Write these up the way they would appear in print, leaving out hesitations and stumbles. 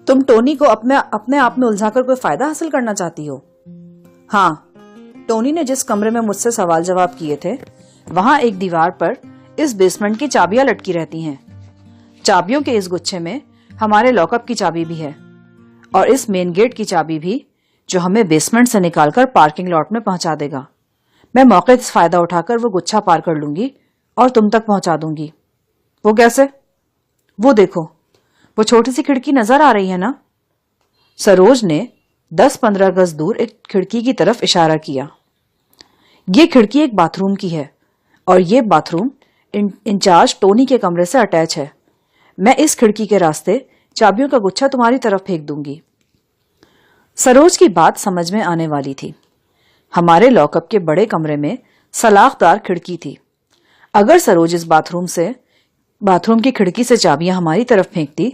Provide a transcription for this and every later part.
تم ٹونی کو اپنے آپ میں الجھا کر کوئی فائدہ حاصل کرنا چاہتی ہو؟ ہاں، ٹونی نے جس کمرے میں مجھ سے سوال جواب کیے تھے وہاں ایک دیوار پر اس بیسمنٹ کی چابیاں لٹکی رہتی ہیں۔ چابیوں کے اس گچھے میں ہمارے لاک اپ کی چابی بھی ہے اور اس مین گیٹ کی چابی بھی، جو ہمیں بیسمنٹ سے نکال کر پارکنگ لاٹ میں پہنچا دے گا۔ میں موقع سے فائدہ اٹھا کر وہ گچھا پار کر لوں گی اور تم تک پہنچا دوں گی۔ وہ کیسے؟ وہ دیکھو، وہ چھوٹی سی کھڑکی نظر آ رہی ہے نا؟ سروج نے 10-15 گز دور ایک کھڑکی کی طرف اشارہ کیا۔ یہ کھڑکی ایک باتھ روم کی ہے اور یہ باتھ روم انچارج ٹونی کے کمرے سے اٹیچ ہے۔ میں اس کھڑکی کے راستے چابیوں کا گچھا تمہاری طرف پھینک دوں گی۔ سروج کی بات سمجھ میں آنے والی تھی۔ ہمارے لاک اپ کے بڑے کمرے میں سلاخ دار کھڑکی تھی۔ اگر سروج اس باتھ روم کی کھڑکی سے چابیاں ہماری طرف پھینکتی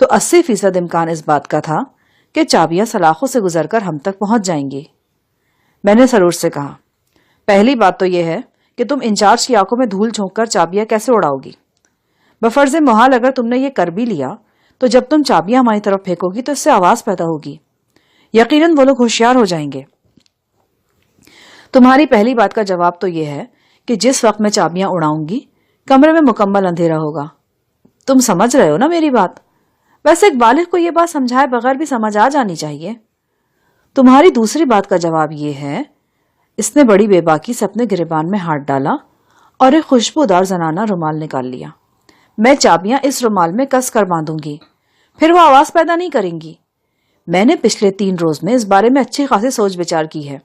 تو 80% امکان اس بات کا تھا کہ چابیاں سلاخوں سے گزر کر ہم تک پہنچ جائیں گی۔ میں نے سروج سے کہا، پہلی بات تو یہ ہے کہ تم انچارج کی آنکھوں میں دھول جھونک کر چابیاں کیسے اڑاؤ گی؟ بفرض محال اگر تم نے یہ کر بھی لیا تو جب تم چابیاں ہماری طرف پھینکو گی تو اس سے آواز پیدا ہوگی۔ یقیناً وہ لوگ ہوشیار ہو جائیں گے۔ تمہاری پہلی بات کا جواب تو یہ ہے کہ جس وقت میں چابیاں اڑاؤں گی کمرے میں مکمل اندھیرا ہوگا۔ تم سمجھ رہے ہو نا میری بات؟ ویسے ایک بالغ کو یہ بات سمجھائے بغیر بھی سمجھ آ جانی چاہیے۔ تمہاری دوسری بات کا جواب یہ ہے۔ اس نے بڑی بے باکی سے اپنے گریبان میں ہاتھ ڈالا اور ایک خوشبودار زنانہ رومال نکال لیا۔ میں چابیاں اس رومال میں کس کر باندھوں گی، پھر وہ آواز پیدا نہیں کریں گی۔ میں نے پچھلے 3 روز میں اس بارے میں اچھی خاصی سوچ بچار کی ہے۔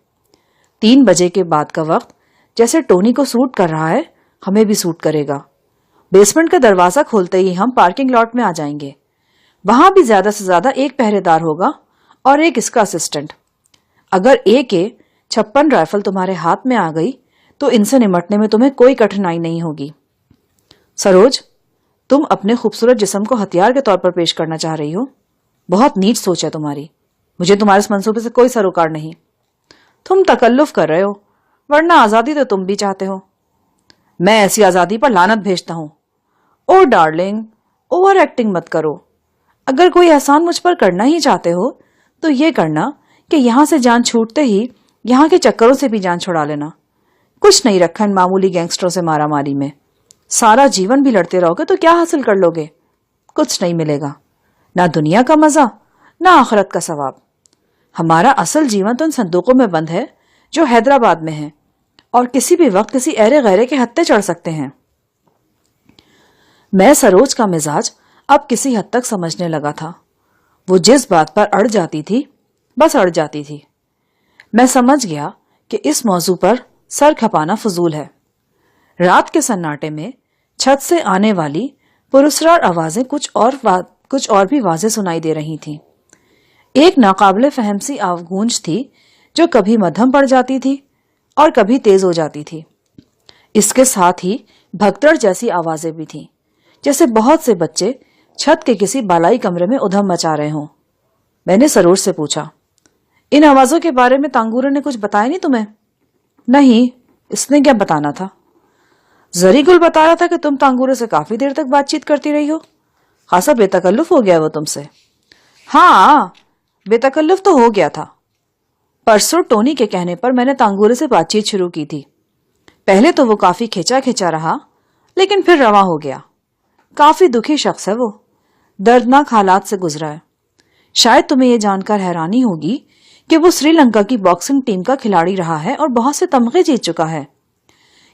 3 بجے کے بعد کا وقت جیسے ٹونی کو سوٹ کر رہا ہے ہمیں بھی سوٹ کرے گا۔ بیسمنٹ کا دروازہ کھولتے ہی ہم پارکنگ لاٹ میں آ جائیں گے۔ وہاں بھی زیادہ سے زیادہ ایک پہرے دار ہوگا اور ایک اس کا اسسٹنٹ۔ اگر AK-56 رائفل تمہارے ہاتھ میں آ گئی تو ان سے نمٹنے میں تمہیں کوئی کٹھنائی نہیں ہوگی۔ سروج، تم اپنے خوبصورت جسم کو ہتھیار کے طور پر پیش کرنا چاہ رہی ہو؟ بہت نیچ سوچ ہے تمہاری۔ مجھے تمہارے اس منصوبے سے کوئی سروکار نہیں۔ تم تکلف کر رہے ہو، ورنہ آزادی تو تم بھی چاہتے ہو۔ میں ایسی آزادی پر لعنت بھیجتا ہوں۔ او ڈارلنگ، اوور ایکٹنگ مت کرو۔ اگر کوئی احسان مجھ پر کرنا ہی چاہتے ہو تو یہ کرنا کہ یہاں سے جان چھوٹتے ہی یہاں کے چکروں سے بھی جان چھڑا لینا۔ کچھ نہیں رکھا ان معمولی گینگسٹروں سے مارا ماری میں۔ سارا جیون بھی لڑتے رہو گے تو کیا حاصل کر لو گے؟ کچھ نہیں ملے گا، نہ دنیا کا مزہ نہ آخرت کا ثواب۔ ہمارا اصل جیون تو ان صندوقوں میں بند ہے جو حیدرآباد میں ہیں اور کسی بھی وقت کسی ایرے غیرے کے ہتھے چڑھ سکتے ہیں۔ میں سروج کا مزاج اب کسی حد تک سمجھنے لگا تھا۔ وہ جس بات پر اڑ جاتی تھی بس اڑ جاتی تھی۔ میں سمجھ گیا کہ اس موضوع پر سر کھپانا فضول ہے۔ رات کے سناٹے میں چھت سے آنے والی پراسرار آوازیں کچھ اور بھی واضح سنائی دے رہی تھیں۔ ایک ناقابل فہم سی گونج تھی جو کبھی مدھم پڑ جاتی تھی اور کبھی تیز ہو جاتی تھی۔ اس کے ساتھ ہی بھگدڑ جیسی آوازیں بھی تھیں، جیسے بہت سے بچے چھت کے کسی بالائی کمرے میں ادھم مچا رہے ہوں۔ میں نے سروج سے پوچھا، ان آوازوں کے بارے میں تانگورے نے کچھ بتایا نہیں تمہیں؟ نہیں، اس نے کیا بتانا تھا؟ زری گل بتا رہا تھا کہ تم تانگورے سے کافی دیر تک بات چیت کرتی رہی ہو۔ خاصا بے تکلف ہو گیا وہ تم سے۔ ہاں، بے تکلف تو ہو گیا تھا۔ پرسوں ٹونی کے کہنے پر میں نے تانگورے سے بات چیت شروع کی تھی۔ پہلے تو وہ کافی کھینچا رہا لیکن پھر رواں ہو گیا۔ کافی دکھی شخص ہے وہ، دردناک حالات سے گزرا ہے۔ شاید تمہیں یہ جان کر حیرانی ہوگی کہ وہ سری لنکا کی باکسنگ ٹیم کا کھلاڑی رہا ہے اور بہت سے تمغے جیت چکا ہے۔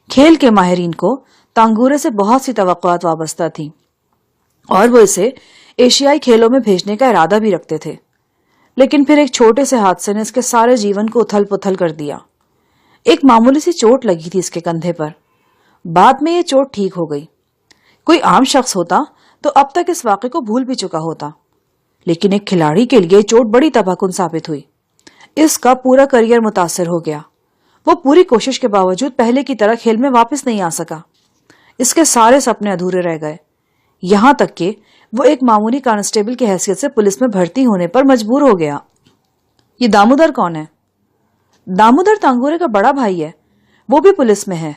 کھیل کے ماہرین کو تانگورے سے بہت سی توقعات وابستہ تھیں اور وہ اسے ایشیائی کھیلوں میں بھیجنے کا ارادہ بھی رکھتے تھے، لیکن پھر ایک چھوٹے سے حادثے نے اس کے سارے جیون کو اتھل پتھل کر دیا۔ ایک معمولی سی چوٹ لگی تھی اس کے کندھے پر، بعد میں یہ چوٹ ٹھیک ہو گئی۔ کوئی عام شخص ہوتا تو اب تک اس واقعے کو بھول بھی چکا ہوتا، لیکن ایک کھلاڑی کے لیے چوٹ بڑی تباہ کن ثابت ہوئی۔ اس کا پورا کیریئر متاثر ہو گیا۔ وہ پوری کوشش کے باوجود پہلے کی طرح کھیل میں واپس نہیں آ سکا۔ اس کے سارے سپنے ادھورے رہ گئے، یہاں تک کہ وہ ایک معمولی کانسٹیبل کی حیثیت سے پولیس میں بھرتی ہونے پر مجبور ہو گیا۔ یہ دامودر کون ہے؟ دامودر تانگورے کا بڑا بھائی ہے، وہ بھی پولیس میں ہے۔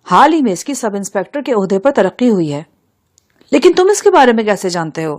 حال ہی میں اس کی سب انسپیکٹر کے عہدے پر ترقی ہوئی ہے۔ لیکن تم اس کے بارے میں کیسے جانتے ہو؟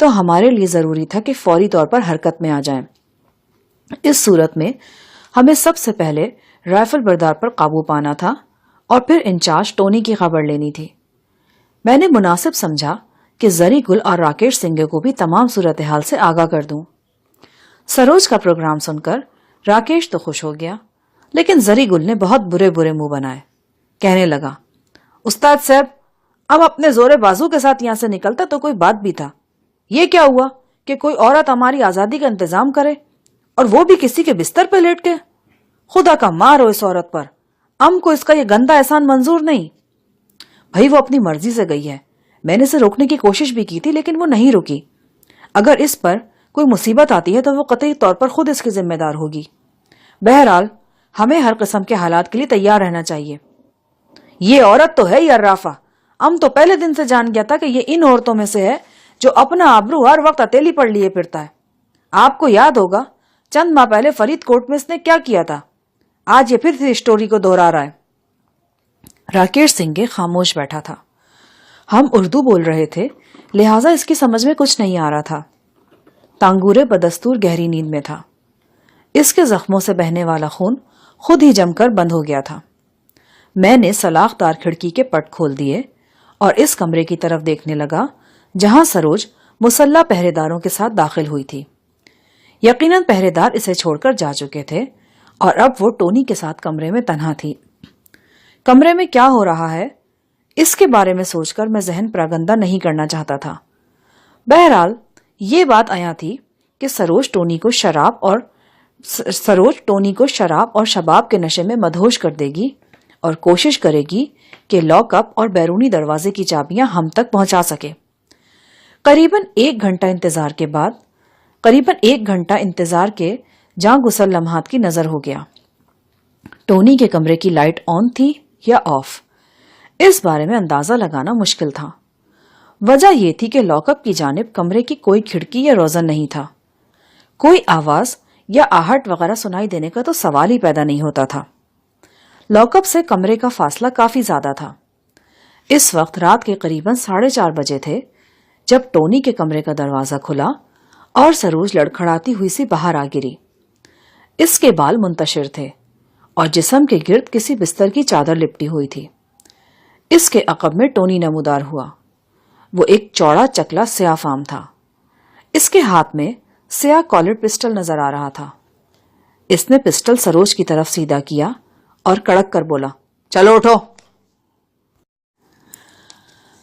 تو ہمارے لیے ضروری تھا کہ فوری طور پر حرکت میں آ جائیں۔ اس صورت میں ہمیں سب سے پہلے رائفل بردار پر قابو پانا تھا اور پھر انچارج ٹونی کی خبر لینی تھی۔ میں نے مناسب سمجھا کہ زری گل اور راکیش سنگھے کو بھی تمام صورتحال سے آگاہ کر دوں۔ سروج کا پروگرام سن کر راکیش تو خوش ہو گیا، لیکن زری گل نے بہت برے برے منہ بنائے۔ کہنے لگا، استاد صاحب، اب اپنے زورے بازو کے ساتھ یہاں سے نکلتا تو کوئی بات بھی تھا۔ یہ کیا ہوا کہ کوئی عورت ہماری آزادی کا انتظام کرے اور وہ بھی کسی کے بستر پہ لیٹ کے؟ خدا کا مار ہو اس عورت پر، ہم کو اس کا یہ گندا احسان منظور نہیں۔ بھائی وہ اپنی مرضی سے گئی ہے، میں نے اسے روکنے کی کوشش بھی کی تھی لیکن وہ نہیں رکی۔ اگر اس پر کوئی مصیبت آتی ہے تو وہ قطعی طور پر خود اس کی ذمہ دار ہوگی۔ بہرحال ہمیں ہر قسم کے حالات کے لیے تیار رہنا چاہیے۔ یہ عورت تو ہے ہی ارافہ، ہم تو پہلے دن سے جان گیا تھا کہ یہ ان عورتوں میں سے ہے جو اپنا آبرو ہر وقت ہتھیلی پر لیے پھرتا ہے۔ آپ کو یاد ہوگا چند ماہ پہلے فرید کوٹ میں اس نے کیا کیا تھا، آج یہ پھر سے اسٹوری کو دہرا رہا ہے۔ راکیش سنگھے خاموش بیٹھا تھا۔ ہم اردو بول رہے تھے لہٰذا اس کی سمجھ میں کچھ نہیں آ رہا تھا۔ تانگورے بدستور گہری نیند میں تھا۔ اس کے زخموں سے بہنے والا خون خود ہی جم کر بند ہو گیا تھا۔ میں نے سلاخ دار کھڑکی کے پٹ کھول دیے اور اس کمرے کی طرف دیکھنے لگا جہاں سروج مسلح پہرے داروں کے ساتھ داخل ہوئی تھی۔ یقیناً پہرے دار اسے چھوڑ کر جا چکے تھے اور اب وہ ٹونی کے ساتھ کمرے میں تنہا تھی۔ کمرے میں کیا ہو رہا ہے اس کے بارے میں سوچ کر میں ذہن پراگندہ نہیں کرنا چاہتا تھا۔ بہرحال یہ بات آیا تھی کہ سروج ٹونی کو شراب اور شباب کے نشے میں مدہوش کر دے گی اور کوشش کرے گی کہ لاک اپ اور بیرونی دروازے کی چابیاں ہم تک پہنچا سکے۔ قریباً ایک گھنٹہ انتظار کے جاں گسل لمحات کی نظر ہو گیا۔ ٹونی کے کمرے کی لائٹ آن تھی یا آف، اس بارے میں اندازہ لگانا مشکل تھا۔ وجہ یہ تھی کہ لاک اپ کی جانب کمرے کی کوئی کھڑکی یا روزن نہیں تھا۔ کوئی آواز یا آہٹ وغیرہ سنائی دینے کا تو سوال ہی پیدا نہیں ہوتا تھا۔ لاک اپ سے کمرے کا فاصلہ کافی زیادہ تھا۔ اس وقت رات کے قریباً 4:30 بجے تھے جب ٹونی کے کمرے کا دروازہ کھلا اور سروج لڑکھڑاتی ہوئی سی باہر آ گری۔ اس کے بال منتشر تھے اور جسم کے گرد کسی بستر کی چادر لپٹی ہوئی تھی۔ اس کے عقب میں ٹونی نمودار ہوا۔ وہ ایک چوڑا چکلا سیاہ فام تھا۔ اس کے ہاتھ میں سیاہ کالرڈ پسٹل نظر آ رہا تھا۔ اس نے پسٹل سروج کی طرف سیدھا کیا اور کڑک کر بولا، چلو اٹھو۔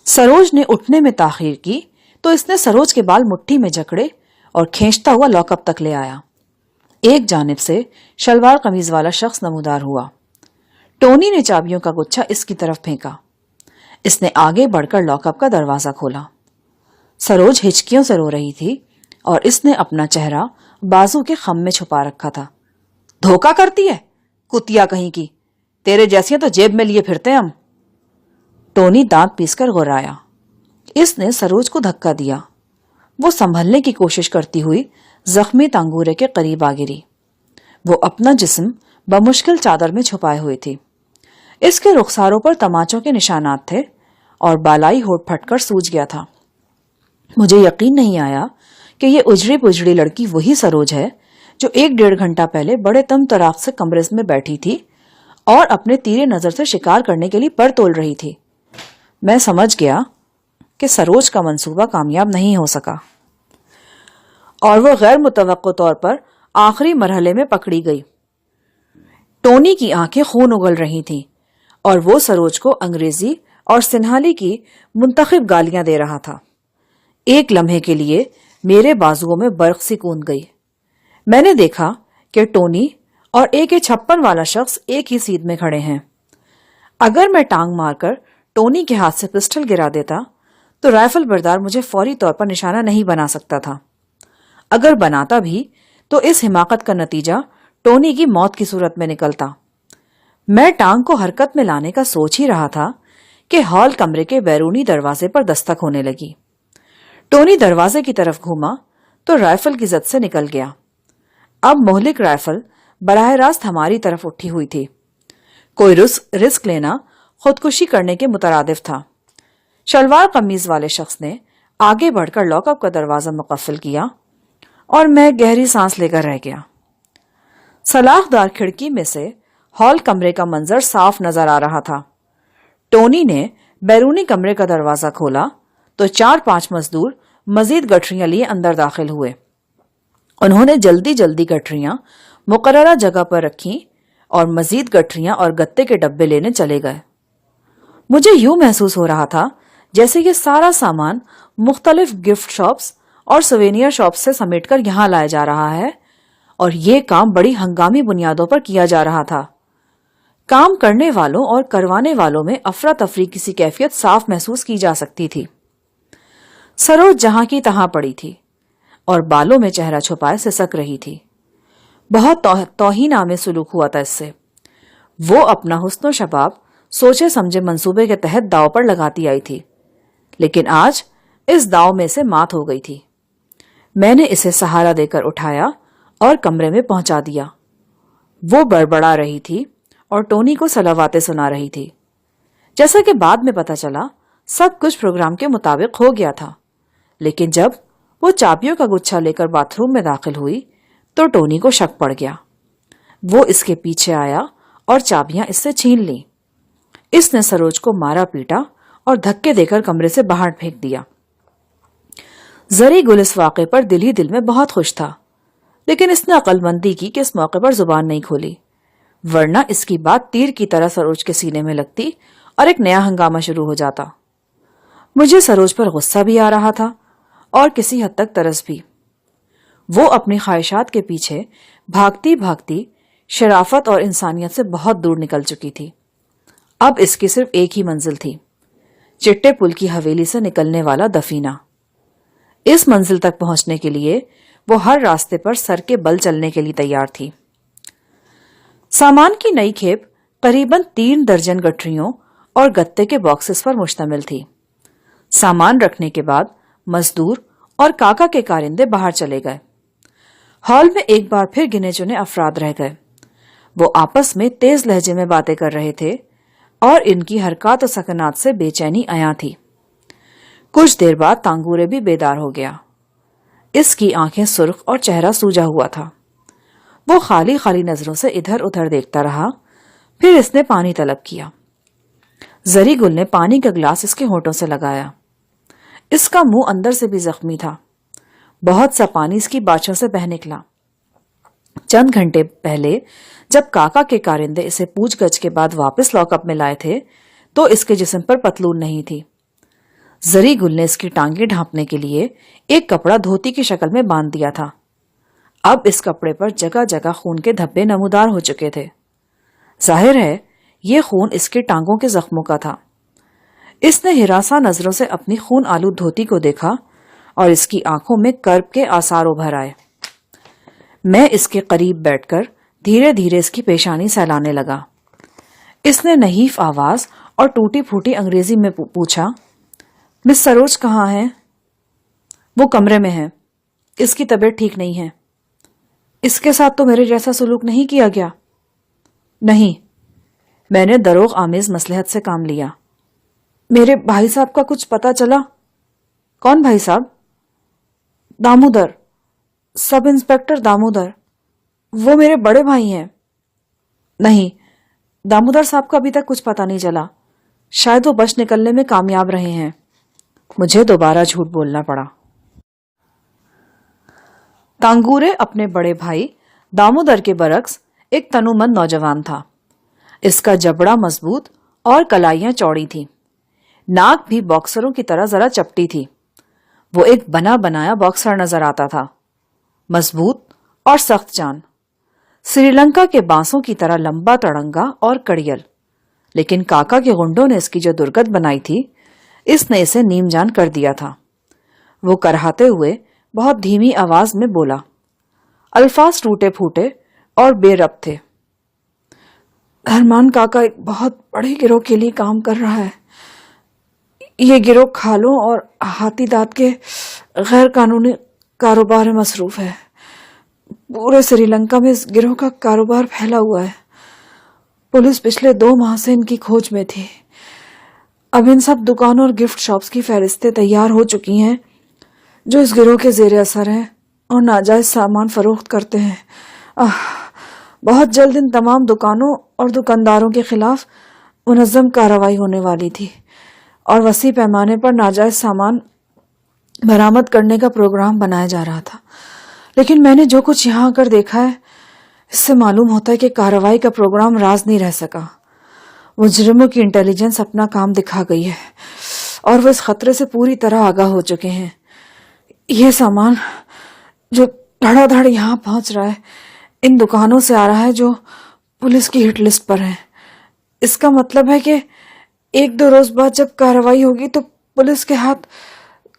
سروج نے اٹھنے میں تاخیر کی تو اس نے سروج کے بال مٹھی میں جکڑے اور کھینچتا ہوا لاک اپ تک لے آیا۔ ایک جانب سے شلوار قمیض والا شخص نمودار ہوا۔ ٹونی نے چابیوں کا گچھا اس کی طرف پھینکا۔ اس نے آگے بڑھ کر لاک اپ کا دروازہ کھولا۔ سروج ہچکیوں سے رو رہی تھی اور اس نے اپنا چہرہ بازو کے خم میں چھپا رکھا تھا۔ دھوکہ کرتی ہے کتیا کہیں کی، تیرے جیسیاں تو جیب میں لیے پھرتے ہم۔ ٹونی دانت پیس کر غرایا۔ اس نے سروج کو دھکا دیا۔ وہ سنبھلنے کی کوشش کرتی ہوئی زخمی تانگورے کے قریب آ گری۔ وہ اپنا جسم بمشکل چادر میں چھپائے ہوئے تھی۔ اس کے رخساروں پر تماچوں کے نشانات تھے اور بالائی ہونٹ پھٹ کر سوج گیا تھا۔ مجھے یقین نہیں آیا کہ یہ اجڑی پجڑی لڑکی وہی سروج ہے جو 1-1.5 گھنٹہ پہلے بڑے تم تراق سے کمرے میں بیٹھی تھی اور اپنے تیرے نظر سے شکار کرنے کے لیے پر تول رہی تھی۔ میں سمجھ گیا کہ سروج کا منصوبہ کامیاب نہیں ہو سکا اور وہ غیر متوقع طور پر آخری مرحلے میں پکڑی گئی۔ ٹونی کی آنکھیں خون اگل رہی تھیں اور وہ سروج کو انگریزی اور سنہالی کی منتخب گالیاں دے رہا تھا۔ ایک لمحے کے لیے میرے بازوؤں میں برق سی کوند گئی۔ میں نے دیکھا کہ ٹونی اور AK-56 والا شخص ایک ہی سیدھ میں کھڑے ہیں۔ اگر میں ٹانگ مار کر ٹونی کے ہاتھ سے پسٹل گرا دیتا تو رائفل بردار مجھے فوری طور پر نشانہ نہیں بنا سکتا تھا۔ اگر بناتا بھی تو اس حماقت کا نتیجہ ٹونی کی موت کی صورت میں نکلتا۔ میں ٹانگ کو حرکت میں لانے کا سوچ ہی رہا تھا کہ ہال کمرے کے بیرونی دروازے پر دستک ہونے لگی۔ ٹونی دروازے کی طرف گھوما تو رائفل کی زد سے نکل گیا۔ اب مہلک رائفل براہ راست ہماری طرف اٹھی ہوئی تھی۔ کوئی رسک لینا خودکشی کرنے کے مترادف تھا۔ شلوار قمیض والے شخص نے آگے بڑھ کر لاک اپ کا دروازہ مقفل کیا اور میں گہری سانس لے کر رہ گیا۔ سلاخ دار کھڑکی میں سے ہال کمرے کا منظر صاف نظر آ رہا تھا۔ ٹونی نے بیرونی کمرے کا دروازہ کھولا تو 4-5 مزدور مزید گٹھریاں لیے اندر داخل ہوئے۔ انہوں نے جلدی جلدی گٹھریاں مقررہ جگہ پر رکھیں اور مزید گٹھریاں اور گتے کے ڈبے لینے چلے گئے۔ مجھے یوں محسوس ہو رہا تھا جیسے یہ سارا سامان مختلف گفٹ شاپس اور سوینئر شاپس سے سمیٹ کر یہاں لایا جا رہا ہے اور یہ کام بڑی ہنگامی بنیادوں پر کیا جا رہا تھا۔ کام کرنے والوں اور کروانے والوں میں افراتفری کی سی کیفیت صاف محسوس کی جا سکتی تھی۔ سروج جہاں کی تہاں پڑی تھی اور بالوں میں چہرہ چھپائے سسک رہی تھی۔ بہت توہین آمیز سلوک ہوا تھا اس سے۔ وہ اپنا حسن و شباب سوچے سمجھے منصوبے کے تحت داؤ پر لگاتی آئی تھی، لیکن آج اس داؤ میں سے مات ہو گئی تھی۔ میں نے اسے سہارا دے کر اٹھایا اور کمرے میں پہنچا دیا۔ وہ بڑبڑا رہی تھی اور ٹونی کو صلواتیں سنا رہی تھی۔ جیسا کہ بعد میں پتا چلا سب کچھ پروگرام کے مطابق ہو گیا تھا، لیکن جب وہ چابیوں کا گچھا لے کر باتھ روم میں داخل ہوئی تو ٹونی کو شک پڑ گیا۔ وہ اس کے پیچھے آیا اور چابیاں اس سے چھین لیں۔ اس نے سروج کو مارا پیٹا اور دھکے دے کر کمرے سے باہر پھینک دیا۔ زری گل اس واقعے پر دل ہی دل میں بہت خوش تھا، لیکن اس نے عقل مندی کی کہ اس موقع پر زبان نہیں کھولی، ورنہ اس کی بات تیر کی طرح سروج کے سینے میں لگتی اور ایک نیا ہنگامہ شروع ہو جاتا۔ مجھے سروج پر غصہ بھی آ رہا تھا اور کسی حد تک ترس بھی۔ وہ اپنی خواہشات کے پیچھے بھاگتی بھاگتی شرافت اور انسانیت سے بہت دور نکل چکی تھی۔ اب اس کی صرف ایک ہی منزل تھی، چٹے پل کی حویلی سے نکلنے والا دفینہ۔ اس منزل تک پہنچنے کے لیے وہ ہر راستے پر سر کے بل چلنے کے لیے تیار تھی۔ سامان کی نئی کھیپ قریباً 3 درجن گٹھریوں اور گتے کے باکسز پر مشتمل تھی۔ سامان رکھنے کے بعد مزدور اور کاکا کے کارندے باہر چلے گئے۔ ہال میں ایک بار پھر گنے چنے افراد رہ گئے۔ وہ آپس میں تیز لہجے میں باتیں کر رہے تھے اور ان کی حرکات و سکنات سے بے چینی عیاں تھی۔ کچھ دیر بعد تانگورے بھی بیدار ہو گیا۔ اس کی آنکھیں سرخ اور چہرہ سوجا ہوا تھا۔ وہ خالی خالی نظروں سے ادھر ادھر دیکھتا رہا، پھر اس نے پانی طلب کیا۔ زری گل نے پانی کا گلاس اس کے ہونٹوں سے لگایا۔ اس کا منہ اندر سے بھی زخمی تھا۔ بہت سا پانی اس کی باچھوں سے بہہ نکلا۔ چند گھنٹے پہلے جب کاکا کے کارندے اسے پوچھ گچھ کے بعد واپس لاک اپ میں لائے تھے تو اس کے جسم پر پتلون نہیں تھی۔ زری گل نے اس کی ٹانگیں ڈھانپنے کے لیے ایک کپڑا دھوتی کی شکل میں باندھ دیا تھا۔ اب اس کپڑے پر جگہ جگہ خون کے دھبے نمودار ہو چکے تھے۔ ظاہر ہے یہ خون اس کی ٹانگوں کے زخموں کا تھا۔ اس نے ہراساں نظروں سے اپنی خون آلود دھوتی کو دیکھا اور اس کی آنکھوں میں کرب کے آثار ابھر آئے۔ میں اس کے قریب بیٹھ کر دھیرے دھیرے اس کی پیشانی سہلانے لگا۔ اس نے نحیف آواز اور ٹوٹی پھوٹی انگریزی میں پوچھا، مس سروج کہاں ہے؟ وہ کمرے میں ہے، اس کی طبیعت ٹھیک نہیں ہے۔ اس کے ساتھ تو میرے جیسا سلوک نہیں کیا گیا؟ نہیں، میں نے دروغ آمیز مصلحت سے کام لیا۔ میرے بھائی صاحب کا کچھ پتا چلا؟ کون بھائی صاحب؟ دامودر، سب انسپیکٹر دامودر، وہ میرے بڑے بھائی ہیں۔ نہیں، دامودر صاحب کا ابھی تک کچھ پتا نہیں چلا، شاید وہ بچ نکلنے میں کامیاب رہے ہیں۔ مجھے دوبارہ جھوٹ بولنا پڑا۔ تانگورے اپنے بڑے بھائی دامودر کے برعکس ایک تنومند نوجوان تھا۔ اس کا جبڑا مضبوط اور کلائیاں چوڑی تھیں۔ ناک بھی باکسروں کی طرح ذرا چپٹی تھی۔ وہ ایک بنا بنایا باکسر نظر آتا تھا، مضبوط اور سخت جان، سری لنکا کے بانسوں کی طرح لمبا تڑنگا اور کڑیل۔ لیکن کاکا کے غنڈوں نے اس کی جو درگت بنائی تھی، اس نے اسے نیم جان کر دیا تھا۔ وہ کرہاتے ہوئے بہت دھیمی آواز میں بولا، الفاظ ٹوٹے پھوٹے اور بے ربط تھے۔ رحمان کاکا ایک بہت بڑے گروہ کے لیے کام کر رہا ہے۔ یہ گروہ کھالوں اور ہاتھی دانت کے غیر قانونی کاروبار میں مصروف ہے۔ پورے سری لنکا میں اس گروہ کا کاروبار پھیلا ہوا ہے۔ پولیس پچھلے 2 ماہ سے ان کی کھوج میں تھی۔ اب ان سب دکانوں اور گفٹ شاپس کی فہرستیں تیار ہو چکی ہیں جو اس گروہ کے زیر اثر ہیں اور ناجائز سامان فروخت کرتے ہیں۔ بہت جلد ان تمام دکانوں اور دکانداروں کے خلاف منظم کارروائی ہونے والی تھی اور وسیع پیمانے پر ناجائز سامان برآمد کرنے کا پروگرام بنایا جا رہا تھا۔ لیکن میں نے جو کچھ یہاں کر دیکھا ہے اس سے معلوم ہوتا ہے کہ کارروائی کا پروگرام راز نہیں رہ سکا۔ مجرموں کی انٹیلیجنس اپنا کام دکھا گئی ہے اور وہ اس خطرے سے پوری طرح آگاہ ہو چکے ہیں۔ یہ سامان جو دھڑا دھڑ یہاں پہنچ رہا ہے ان دکانوں سے آ رہا ہے جو پولیس کی ہٹ لسٹ پر ہیں۔ اس کا مطلب ہے کہ 1-2 روز بعد جب کارروائی ہوگی تو پولیس کے ہاتھ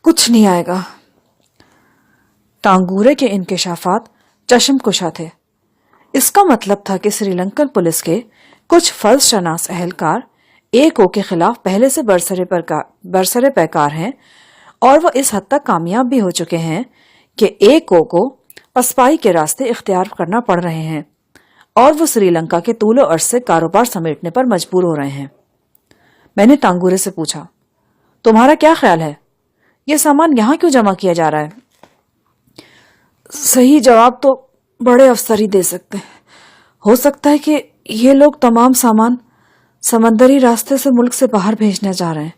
کچھ نہیں آئے گا۔ ٹانگورے کے انکشافات چشم کشا تھے۔ اس کا مطلب تھا کہ سری لنکن پولیس کے کچھ فرض شناس اہلکار ایکو کے خلاف پہلے سے برسر پیکار ہیں اور وہ اس حد تک کامیاب بھی ہو چکے ہیں کہ ایکو کو پسپائی کے راستے اختیار کرنا پڑ رہے ہیں اور وہ سری لنکا کے طول و عرض سے کاروبار سمیٹنے پر مجبور ہو رہے ہیں۔ میں نے ٹانگورے سے پوچھا، تمہارا کیا خیال ہے؟ یہ سامان یہاں کیوں جمع کیا جا رہا ہے؟ صحیح جواب تو بڑے افسر ہی دے سکتے ہیں۔ ہو سکتا ہے کہ یہ لوگ تمام سامان سمندری راستے سے ملک سے باہر بھیجنا چاہ رہے ہیں۔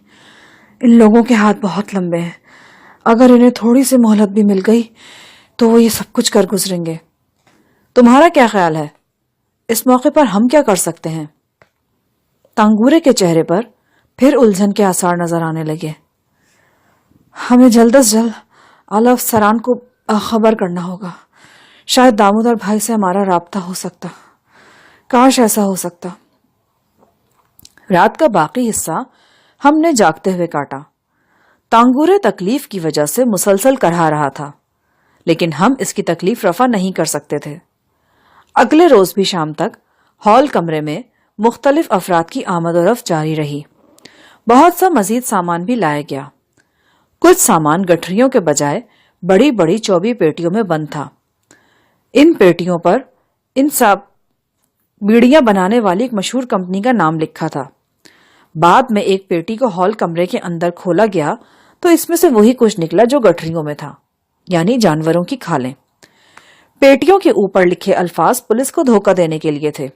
ان لوگوں کے ہاتھ بہت لمبے ہیں، اگر انہیں تھوڑی سی مہلت بھی مل گئی تو وہ یہ سب کچھ کر گزریں گے۔ تمہارا کیا خیال ہے؟ اس موقع پر ہم کیا کر سکتے ہیں؟ ٹانگورے کے چہرے پر پھر الجھن کے آثار نظر آنے لگے۔ ہمیں جلد از جلد اعلی افسران کو خبر کرنا ہوگا۔ شاید دامودر بھائی سے ہمارا رابطہ ہو سکتا۔ کاش ایسا ہو سکتا۔ رات کا باقی حصہ ہم نے جاگتے ہوئے کاٹا۔ ٹانگورے تکلیف کی وجہ سے مسلسل کرہا رہا تھا، لیکن ہم اس کی تکلیف رفع نہیں کر سکتے تھے۔ اگلے روز بھی شام تک ہال کمرے میں مختلف افراد کی آمد و رفت جاری رہی۔ بہت سا مزید سامان بھی لایا گیا۔ کچھ سامان گٹھریوں کے بجائے بڑی بڑی چوبی پیٹیوں میں بند تھا۔ ان پیٹیوں پر ان سب بیڑیاں بنانے والی ایک مشہور کمپنی کا نام لکھا تھا۔ بعد میں ایک پیٹی کو ہال کمرے کے اندر کھولا گیا تو اس میں سے وہی کچھ نکلا جو گٹھریوں میں تھا، یعنی جانوروں کی کھالیں۔ پیٹیوں کے اوپر لکھے الفاظ پولیس کو دھوکہ دینے کے لیے تھے۔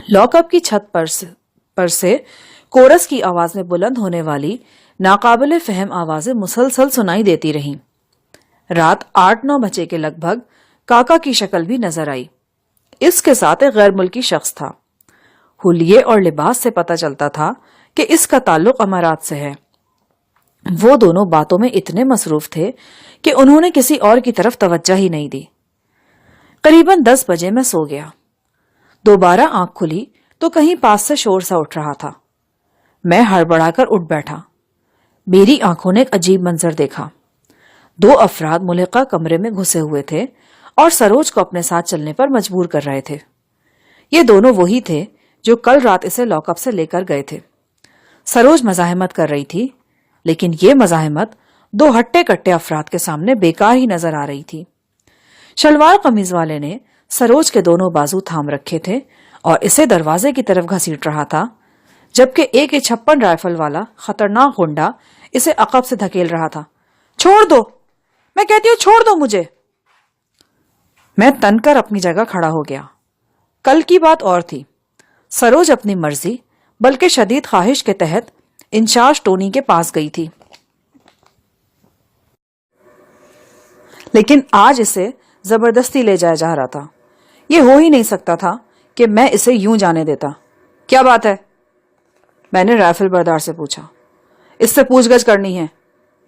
لاک اپ کی چھت پر سے کورس کی آواز میں بلند ہونے والی ناقابل فہم آوازیں مسلسل سنائی دیتی رہیں۔ رات 8-9 بجے کے لگ بھگ کاکا کی شکل بھی نظر آئی۔ اس کے ساتھ ایک غیر ملکی شخص تھا۔ حلیے اور لباس سے پتہ چلتا تھا کہ اس کا تعلق امارات سے ہے۔ وہ دونوں باتوں میں اتنے مصروف تھے کہ انہوں نے کسی اور کی طرف توجہ ہی نہیں دی۔ قریباً 10 بجے میں سو گیا۔ دوبارہ آنکھ کھلی تو کہیں پاس سے شور سا اٹھ رہا تھا۔ میں ہڑبڑا کر اٹھ بیٹھا۔ میری آنکھوں نے ایک عجیب منظر دیکھا۔ 2 افراد ملحقہ کمرے میں گھسے ہوئے تھے اور سروج کو اپنے ساتھ چلنے پر مجبور کر رہے تھے۔ یہ دونوں وہی تھے جو کل رات اسے لاک اپ سے لے کر گئے تھے۔ سروج مزاحمت کر رہی تھی، لیکن یہ مزاحمت 2 ہٹے کٹے افراد کے سامنے بیکار ہی نظر آ رہی تھی۔ شلوار قمیض والے نے سروج کے دونوں بازو تھام رکھے تھے اور اسے دروازے کی طرف گھسیٹ رہا تھا، جبکہ ایک 56 رائفل والا خطرناک گنڈا اسے عقب سے دھکیل رہا تھا۔ چھوڑ دو، میں کہتی ہوں چھوڑ دو مجھے۔ میں تن کر اپنی جگہ کھڑا ہو گیا۔ کل کی بات اور تھی۔ سروج اپنی مرضی بلکہ شدید خواہش کے تحت انچارج ٹونی کے پاس گئی تھی، لیکن آج اسے زبردستی لے جایا جا رہا تھا۔ یہ ہو ہی نہیں سکتا تھا کہ میں اسے یوں جانے دیتا۔ کیا بات ہے؟ میں نے رائفل بردار سے پوچھا۔ اس سے پوچھ گچھ کرنی ہے،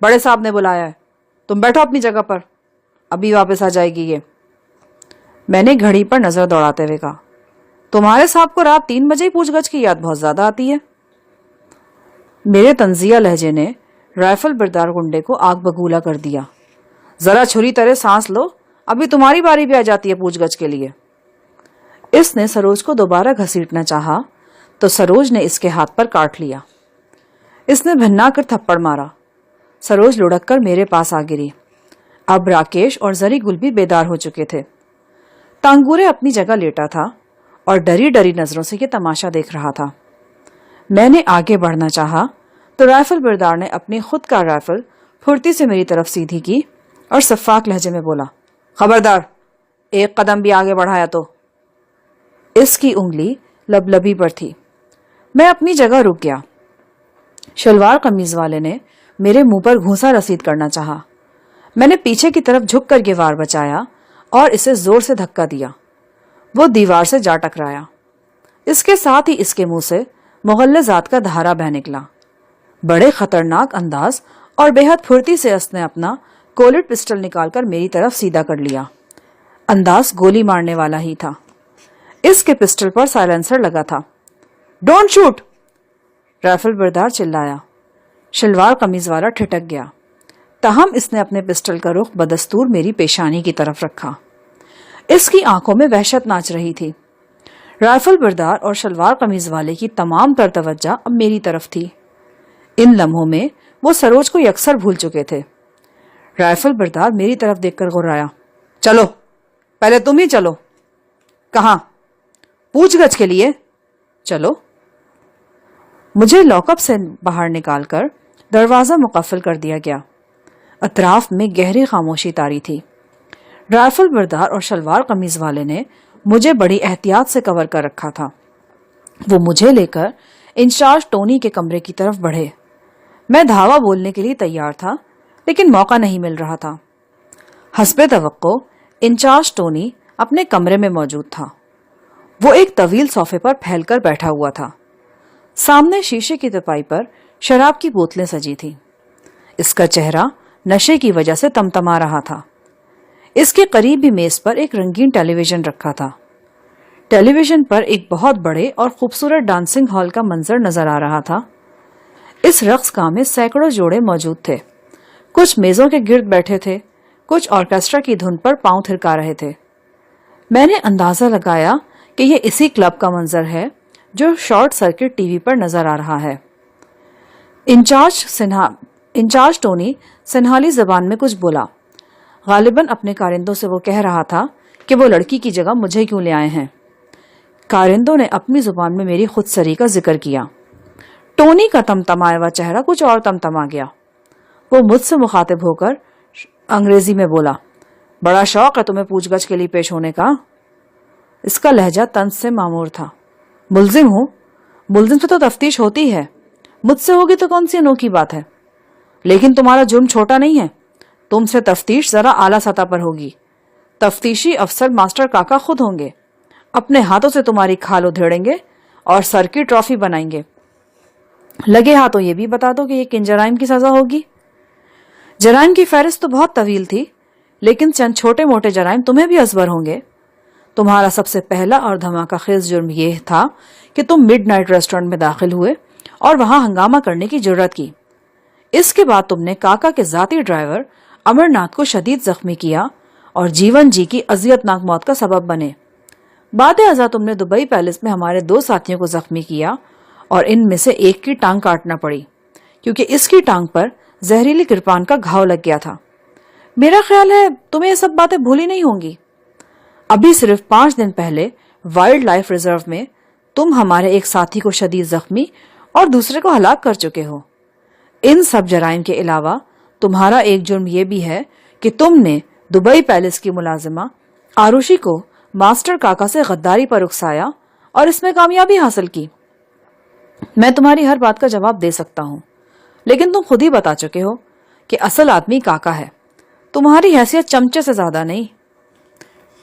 بڑے صاحب نے بلایا ہے۔ تم بیٹھو اپنی جگہ پر، ابھی واپس آ جائے گی یہ۔ میں نے گھڑی پر نظر دوڑاتے ہوئے کہا، تمہارے صاحب کو رات 3 بجے ہی پوچھ گچھ کی یاد بہت زیادہ آتی ہے۔ میرے طنزیہ لہجے نے رائفل بردار گنڈے کو آگ بگولا کر دیا۔ ذرا چھری طرح سانس لو، ابھی تمہاری باری بھی آ جاتی ہے پوچھ گچھ کے لیے۔ اس نے سروج کو دوبارہ گھسیٹنا چاہا تو سروج نے اس کے ہاتھ پر کاٹ لیا۔ اس نے بھنا کر تھپڑ مارا۔ سروج لڑک کر میرے پاس آ گری۔ اب راکیش اور زری گل بھی بیدار ہو چکے تھے۔ ٹانگورے اپنی جگہ لیٹا تھا اور ڈری ڈری نظروں سے یہ تماشا دیکھ رہا تھا۔ میں نے آگے بڑھنا چاہا تو رائفل بردار نے اپنی خود کا رائفل پھرتی سے میری طرف سیدھی کی اور شفاف لہجے میں بولا، خبردار، ایک قدم بھی آگے بڑھایا تو۔ اس کی انگلی لبلبی پر تھی۔ میں اپنی جگہ رک گیا۔ شلوار قمیض والے نے میرے منہ پر گھونسا رسید کرنا چاہا۔ میں نے پیچھے کی طرف جھک کر کے وار بچایا اور اسے زور سے دھکا دیا۔ وہ دیوار سے جا ٹکرایا۔ اس کے ساتھ ہی اس کے منہ سے مغلظات کا دھارا بہہ نکلا۔ بڑے خطرناک انداز اور بے حد پھرتی سے اس نے اپنا کولٹ پسٹل نکال کر میری طرف سیدھا کر لیا۔ انداز گولی مارنے والا ہی تھا۔ اس کے پسٹل پر سائلنسر لگا تھا۔ Don't shoot! رائفل بردار چلایا۔ شلوار قمیض والا ٹھٹک گیا۔ تاہم اس نے اپنے پسٹل کا رخ بدستور میری پیشانی کی طرف رکھا۔ اس کی آنکھوں میں وحشت ناچ رہی تھی۔ رائفل بردار اور شلوار قمیض والے کی تمام تر توجہ اب میری طرف تھی۔ ان لمحوں میں وہ سروج کو یکسر بھول چکے تھے۔ رائفل بردار میری طرف دیکھ کر غرایا، چلو، پہلے تم ہی چلو۔ کہاں؟ پوچھ گچھ کے لیے۔ چلو۔ مجھے لاک اپ سے باہر نکال کر دروازہ مقفل کر دیا گیا۔ اطراف میں گہری خاموشی طاری تھی۔ رائفل بردار اور شلوار قمیض والے نے مجھے بڑی احتیاط سے کور کر رکھا تھا۔ وہ مجھے لے کر انچارج ٹونی کے کمرے کی طرف بڑھے۔ میں دھاوا بولنے کے لیے تیار تھا، لیکن موقع نہیں مل رہا تھا۔ حسب توقع انچارج ٹونی اپنے کمرے میں موجود تھا۔ وہ ایک طویل صوفے پر پھیل کر بیٹھا ہوا تھا۔ سامنے شیشے کی تپائی پر شراب کی بوتلیں سجی تھیں۔ اس کا چہرہ نشے کی وجہ سے تمتما رہا تھا۔ اس کے قریب بھی میز پر ایک رنگین ٹیلی ویژن رکھا تھا۔ ٹیلی ویژن پر ایک بہت بڑے اور خوبصورت ڈانسنگ ہال کا منظر نظر آ رہا تھا۔ اس رقص گاہ میں سینکڑوں جوڑے موجود تھے۔ کچھ میزوں کے گرد بیٹھے تھے، کچھ آرکیسٹرا کی دھن پر پاؤں تھرکا رہے تھے۔ میں نے اندازہ لگایا کہ یہ اسی کلب کا منظر ہے جو شارٹ سرکٹ ٹی وی پر نظر آ رہا ہے۔ انچارج ٹونی سنہالی زبان میں کچھ بولا۔ غالباً اپنے کارندوں سے وہ کہہ رہا تھا کہ وہ لڑکی کی جگہ مجھے کیوں لے آئے ہیں۔ کارندوں نے اپنی زبان میں میری خود سری کا ذکر کیا۔ ٹونی کا تمتمایا ہوا چہرہ کچھ اور تمتما گیا۔ وہ مجھ سے مخاطب ہو کر انگریزی میں بولا، بڑا شوق ہے تمہیں پوچھ گچھ کے لیے پیش ہونے کا؟ اس کا لہجہ طنز سے معمور تھا۔ ملزم ہوں؟ ملزم سے تو تفتیش ہوتی ہے، مجھ سے ہوگی تو کون سی انوکھی بات ہے؟ لیکن تمہارا جرم چھوٹا نہیں ہے، تم سے تفتیش ذرا اعلیٰ سطح پر ہوگی۔ تفتیشی افسر ماسٹر کاکا خود ہوں گے، اپنے ہاتھوں سے تمہاری کھال ادھیڑیں گے اور سر کی ٹرافی بنائیں گے۔ لگے ہاتھوں یہ بھی بتا دو کہ یہ کن جرائم کی سزا ہوگی؟ جرائم کی فہرست تو بہت طویل تھی، لیکن چند چھوٹے موٹے جرائم تمہیں بھی ازبر ہوں گے۔ تمہارا سب سے پہلا اور دھماکہ خیز جرم یہ تھا کہ تم مڈ نائٹ ریسٹورنٹ میں داخل ہوئے اور وہاں ہنگامہ کرنے کی جرات کی۔ اس کے بعد تم نے کاکا کے ذاتی ڈرائیور امر ناتھ کو شدید زخمی کیا اور جیون جی کی اذیت ناک موت کا سبب بنے۔ بعد ازاں تم نے دبئی پیلس میں ہمارے 2 ساتھیوں کو زخمی کیا اور ان میں سے ایک کی ٹانگ کاٹنا پڑی کیونکہ اس کی ٹانگ پر زہریلی کرپان کا گھاؤ لگ گیا تھا۔ میرا خیال ہے تمہیں یہ سب باتیں بھولی نہیں ہوں گی۔ ابھی صرف 5 دن پہلے وائلڈ لائف ریزرو میں تم ہمارے ایک ساتھی کو شدید زخمی اور دوسرے کو ہلاک کر چکے ہو۔ ان سب جرائم کے علاوہ تمہارا ایک جرم یہ بھی ہے کہ تم نے دبئی پیلس کی ملازمہ آروشی کو ماسٹر کاکا سے غداری پر اکسایا اور اس میں کامیابی حاصل کی۔ میں تمہاری ہر بات کا جواب دے سکتا ہوں، لیکن تم خود ہی بتا چکے ہو کہ اصل آدمی کاکا ہے، تمہاری حیثیت چمچے سے زیادہ نہیں۔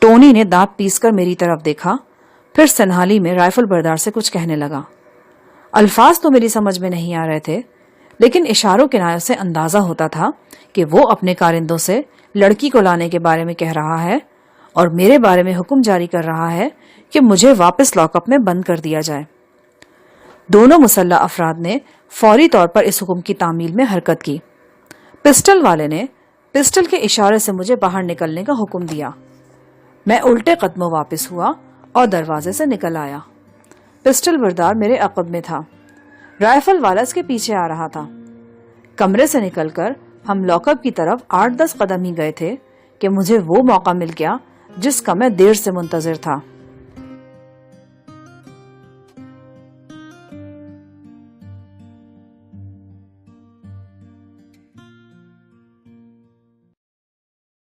ٹونی نے دانت پیس کر میری طرف دیکھا، پھر سنہالی میں رائفل بردار سے کچھ کہنے لگا۔ الفاظ تو میری سمجھ میں نہیں آ رہے تھے، لیکن اشاروں کنایوں سے اندازہ ہوتا تھا کہ وہ اپنے کارندوں سے لڑکی کو لانے کے بارے میں کہہ رہا ہے اور میرے بارے میں حکم جاری کر رہا ہے کہ مجھے واپس لاک اپ میں بند کر دیا جائے۔ دونوں مسلح افراد نے فوری طور پر اس حکم کی تعمیل میں حرکت کی۔ پسٹل والے نے پسٹل کے اشارے سے مجھے باہر نکلنے کا حکم دیا۔ میں الٹے قدموں واپس ہوا اور دروازے سے نکل آیا۔ پسٹل بردار میرے عقب میں تھا، رائفل والا اس کے پیچھے آ رہا تھا۔ کمرے سے نکل کر ہم لاک اپ کی طرف 8-10 قدم ہی گئے تھے کہ مجھے وہ موقع مل گیا جس کا میں دیر سے منتظر تھا۔